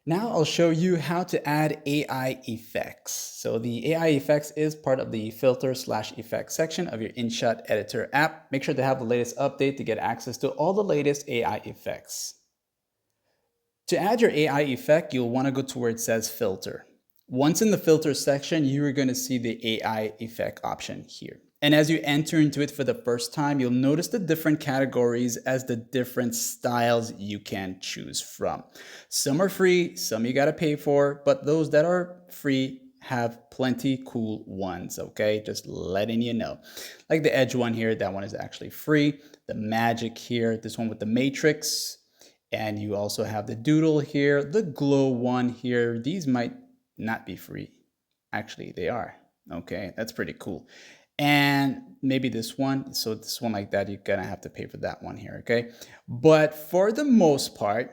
Now I'll show you how to add AI effects. So the AI effects is part of the filter/effects section of your inShot editor app. Make sure to have the latest update to get access to all the latest AI effects. To add your AI effect, you'll want to go to where it says filter. Once in the filter section, you are going to see the AI effect option here. And as you enter into it for the first time, you'll notice the different categories as the different styles you can choose from. Some are free, some you got to pay for, but those that are free have plenty cool ones, okay? Just letting you know. Like the edge one here, that one is actually free. The magic here, this one with the matrix, and you also have the doodle here, the glow one here. These might not be free. Actually, they are. Okay, that's pretty cool. And maybe this one. So this one like that, you're gonna have to pay for that one here, okay? But for the most part,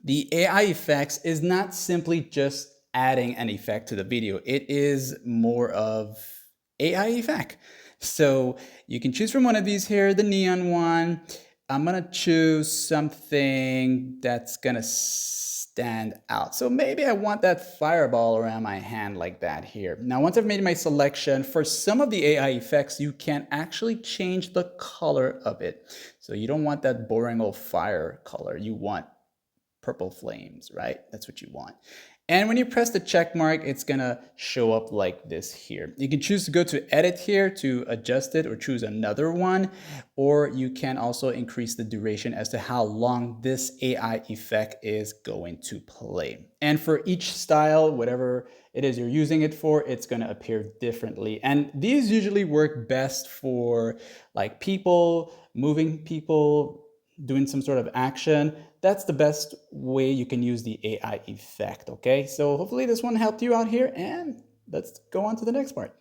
the AI effects is not simply just adding an effect to the video. It is more of AI effect. So you can choose from one of these here, the neon one. I'm gonna choose something that's gonna stand out. So maybe I want that fireball around my hand like that here. Now, once I've made my selection, for some of the AI effects, you can actually change the color of it. So you don't want that boring old fire color. You want purple flames, right? That's what you want. And when you press the check mark, it's gonna show up like this here. You can choose to go to edit here to adjust it or choose another one, or you can also increase the duration as to how long this AI effect is going to play. And for each style, whatever it is you're using it for, it's gonna appear differently. And these usually work best for like people, moving people, doing some sort of action. That's the best way you can use the AI effect, okay? So hopefully this one helped you out here, and let's go on to the next part.